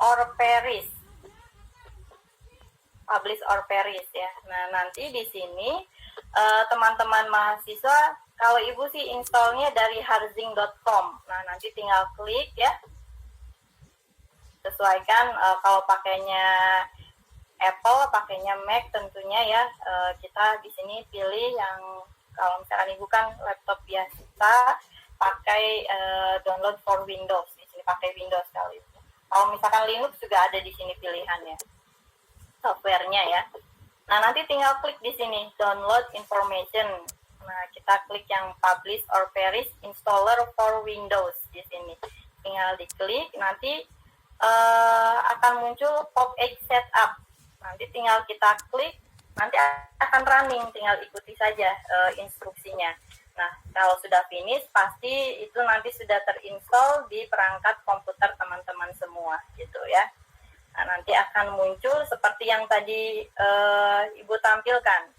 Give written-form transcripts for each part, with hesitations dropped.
or perish. Publish or perish ya. Nah, nanti di sini teman-teman mahasiswa, kalau Ibu sih installnya dari harzing.com. Nah, nanti tinggal klik ya. Sesuaikan kalau pakainya Apple, pakainya Mac tentunya ya. Kita di sini pilih yang, kalau misalkan Ibu kan laptop biasa, pakai download for Windows. Di sini pakai Windows kali itu. Kalau misalkan Linux juga ada di sini pilihannya, softwarenya ya. Nah, nanti tinggal klik di sini download information. Nah, kita klik yang publish or perish installer for Windows di sini. Tinggal diklik, nanti akan muncul pop-up setup. Nanti tinggal kita klik, nanti akan running, tinggal ikuti saja instruksinya. Nah, kalau sudah finish, pasti itu nanti sudah terinstall di perangkat komputer teman-teman semua, gitu ya. Nah, nanti akan muncul seperti yang tadi Ibu tampilkan.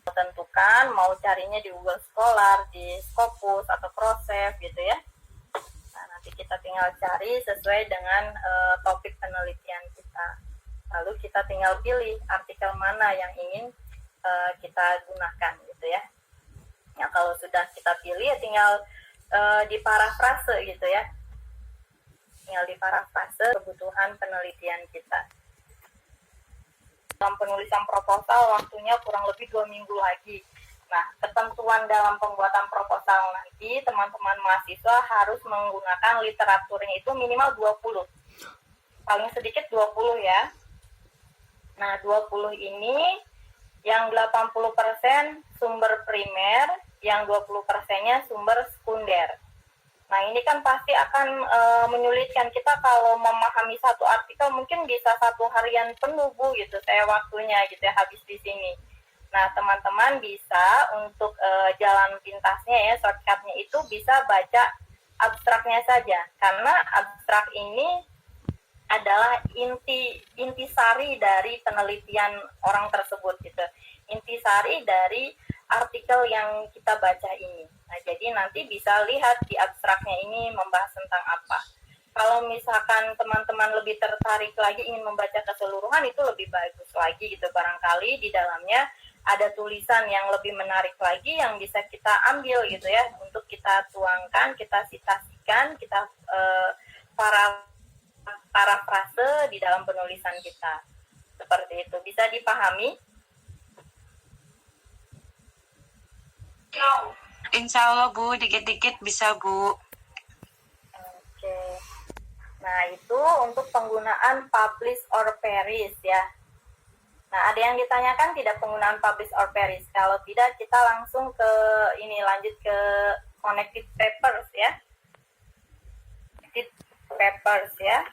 Tentukan mau carinya di Google Scholar, di Scopus, atau Crossref, gitu ya. Nah, nanti kita tinggal cari sesuai dengan topik penelitian kita. Lalu kita tinggal pilih artikel mana yang ingin kita gunakan, gitu ya. Ya, kalau sudah kita pilih, ya tinggal diparafrase, gitu ya. Tinggal diparafrase kebutuhan penelitian kita. Dalam penulisan proposal, waktunya kurang lebih 2 minggu lagi. Nah, ketentuan dalam pembuatan proposal nanti, teman-teman mahasiswa harus menggunakan literaturnya itu minimal 20. Paling sedikit 20 ya. Nah, 20 ini yang 80% sumber primer, yang 20%-nya sumber sekunder. Nah, ini kan pasti akan menyulitkan kita kalau memahami satu artikel, mungkin bisa 1 harian penuh, Bu, gitu, saya waktunya gitu ya, habis di sini. Nah, teman-teman bisa untuk jalan pintasnya ya, shortcut-nya itu bisa baca abstraknya saja, karena abstrak ini adalah intisari dari penelitian orang tersebut gitu. Intisari dari artikel yang kita baca ini. Nah, jadi nanti bisa lihat di abstraknya ini membahas tentang apa. Kalau misalkan teman-teman lebih tertarik lagi ingin membaca keseluruhan, itu lebih bagus lagi gitu. Barangkali di dalamnya ada tulisan yang lebih menarik lagi yang bisa kita ambil gitu ya, untuk kita tuangkan, kita citasikan, kita parafrase di dalam penulisan kita. Seperti itu. Bisa dipahami? Insya Allah, Bu, dikit-dikit bisa, Bu. Oke. Nah, itu untuk penggunaan publish or perish ya. Nah, ada yang ditanyakan tidak penggunaan publish or perish? Kalau tidak, kita langsung ke ini, lanjut ke connected papers ya. Connected papers ya.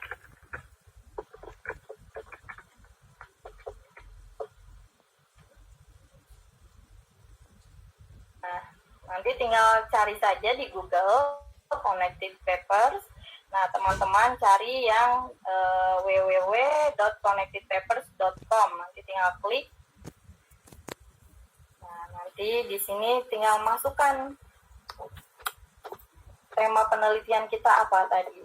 Nah, nanti tinggal cari saja di Google connected papers. Nah, teman-teman cari yang www.connectedpapers.com. Nanti tinggal klik. Nah, nanti di sini tinggal masukkan tema penelitian kita apa tadi.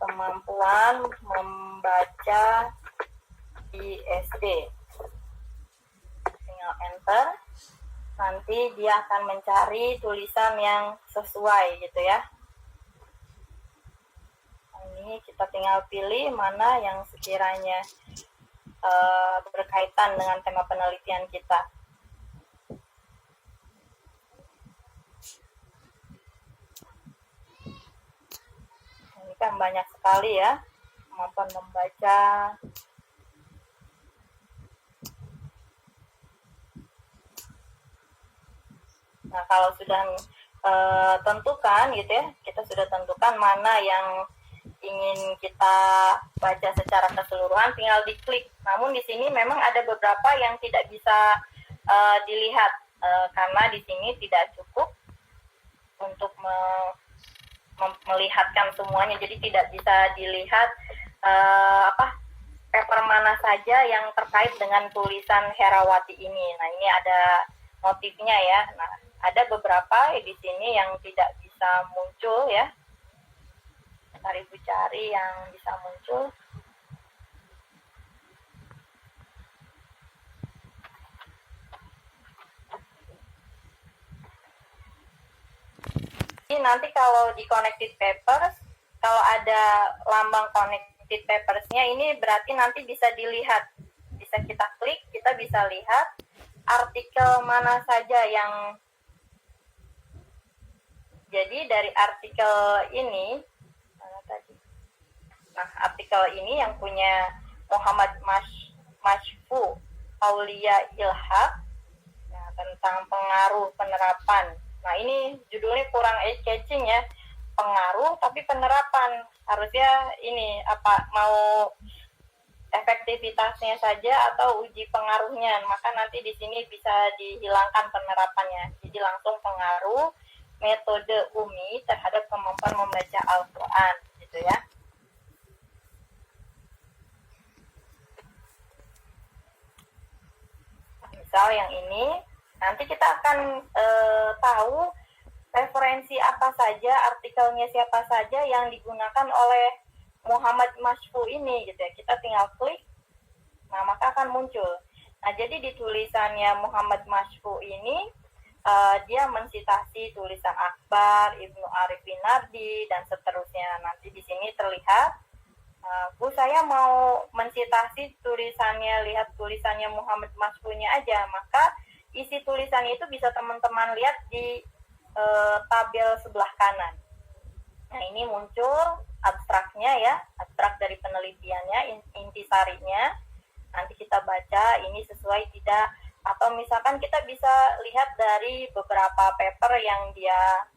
Kemampuan membaca di SD. Tinggal enter. Nanti dia akan mencari tulisan yang sesuai gitu ya. Ini kita tinggal pilih mana yang sekiranya berkaitan dengan tema penelitian kita. Ini kan banyak sekali ya, kemampuan membaca. Nah, kalau sudah tentukan gitu ya, kita sudah tentukan mana yang ingin kita baca secara keseluruhan, tinggal diklik. Namun di sini memang ada beberapa yang tidak bisa dilihat karena di sini tidak cukup untuk melihatkan semuanya. Jadi tidak bisa dilihat paper mana saja yang terkait dengan tulisan Herawati ini. Nah, ini ada motifnya ya. Nah, ada beberapa di sini yang tidak bisa muncul ya. Ibu cari yang bisa muncul. Jadi nanti kalau di connected papers, kalau ada lambang connected papersnya ini berarti nanti bisa dilihat, bisa kita klik, kita bisa lihat artikel mana saja yang, jadi dari artikel ini, nah artikel ini yang punya Muhammad Mashfu Aulia Ilhaq, nah, tentang pengaruh penerapan. Nah ini judulnya kurang eye-catching ya, pengaruh tapi penerapan. Harusnya ini apa, mau efektivitasnya saja atau uji pengaruhnya, maka nanti di sini bisa dihilangkan penerapannya. Jadi langsung pengaruh metode Umi terhadap kemampuan membaca Al-Quran gitu ya. Misal yang ini, nanti kita akan tahu referensi apa saja, artikelnya siapa saja yang digunakan oleh Muhammad Mashfu ini gitu ya. Kita tinggal klik, nah maka akan muncul. Nah jadi di tulisannya Muhammad Mashfu ini dia mensitasi tulisan Akbar, Ibnu Arif Winardi dan seterusnya. Nanti di sini terlihat, Bu saya mau mensitasi tulisannya, lihat tulisannya Muhammad Mashfu-nya aja, maka isi tulisannya itu bisa teman-teman lihat di tabel sebelah kanan. Nah ini muncul abstraknya ya, abstrak dari penelitiannya, intisarinya. Nanti kita baca ini sesuai tidak, atau misalkan kita bisa lihat dari beberapa paper yang dia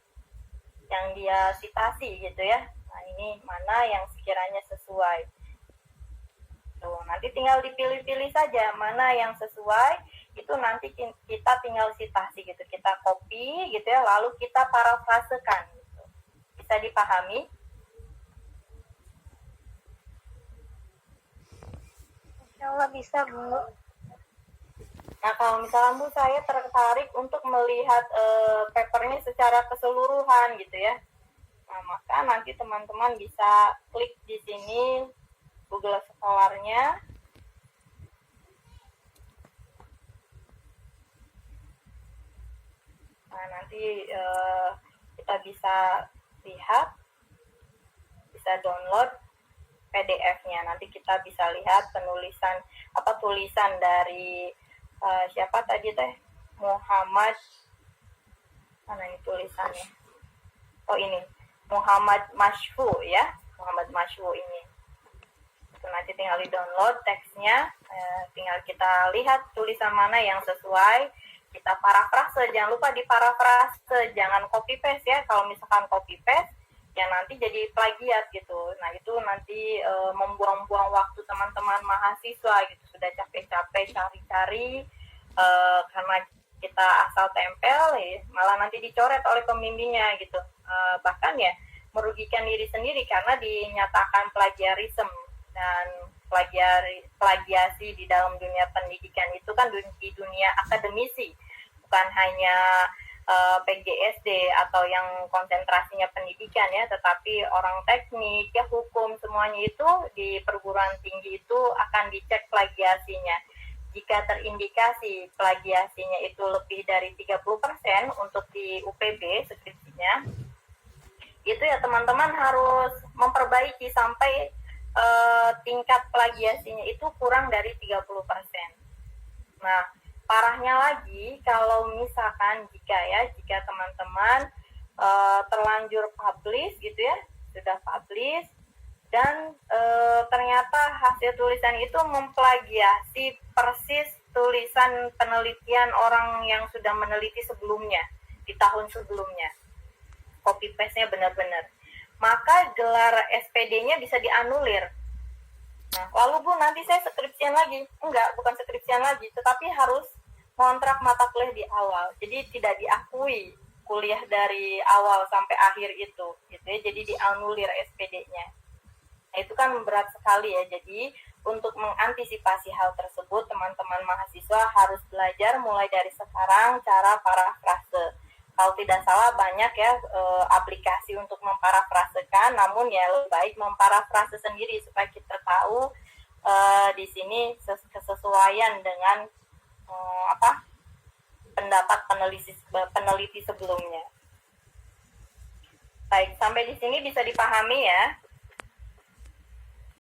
citasi gitu ya. Nah ini mana yang sekiranya sesuai. Tuh, nanti tinggal dipilih-pilih saja mana yang sesuai, itu nanti kita tinggal citasi gitu, kita copy gitu ya, lalu kita parafrasekan gitu. Bisa dipahami? Insyaallah bisa, Bu. Nah kalau misalnya Bu saya tertarik untuk melihat papernya secara keseluruhan gitu ya, nah maka nanti teman-teman bisa klik di sini Google Scholar-nya. Nah nanti kita bisa lihat, bisa download PDF-nya. Nanti kita bisa lihat tulisan dari siapa tadi teh, Muhammad, mana ini tulisannya, oh ini Muhammad Mashfu ya, Muhammad Mashfu ini. Itu nanti tinggal di download teksnya, tinggal kita lihat tulisan mana yang sesuai, kita parafrase. Jangan lupa di parafrase, jangan copy paste ya. Kalau misalkan copy paste ya nanti jadi plagiat gitu. Nah itu nanti membuang-buang waktu teman-teman mahasiswa gitu, sudah capek-capek cari-cari karena kita asal tempel ya, malah nanti dicoret oleh pembimbingnya gitu. Bahkan ya merugikan diri sendiri karena dinyatakan plagiarisme. Dan plagiasi di dalam dunia pendidikan itu kan di dunia akademisi, bukan hanya PGSD atau yang konsentrasinya pendidikan ya, tetapi orang teknik ya, hukum, semuanya itu di perguruan tinggi itu akan dicek plagiasinya. Jika terindikasi plagiasinya itu lebih dari 30% untuk di UPB skripsinya, itu ya teman-teman harus memperbaiki sampai tingkat plagiasinya itu kurang dari 30%. Nah, parahnya lagi kalau misalkan jika teman-teman terlanjur publish gitu ya, sudah publish dan ternyata hasil tulisan itu memplagiasi persis tulisan penelitian orang yang sudah meneliti sebelumnya, di tahun sebelumnya. Copy paste-nya benar-benar, maka gelar SPD-nya bisa dianulir. Nah, lalu Bu, nanti saya skripsian lagi. Enggak, bukan skripsian lagi, tetapi harus kontrak mata kuliah di awal. Jadi tidak diakui kuliah dari awal sampai akhir itu, gitu ya. Jadi dianulir SPD-nya. Nah, itu kan berat sekali ya. Jadi untuk mengantisipasi hal tersebut, teman-teman mahasiswa harus belajar mulai dari sekarang cara parafrase. Kalau tidak salah banyak ya aplikasi untuk memparafrasekan, namun ya lebih baik memparafrase sendiri supaya kita tahu di sini kesesuaian dengan pendapat peneliti sebelumnya. Baik, sampai di sini bisa dipahami ya.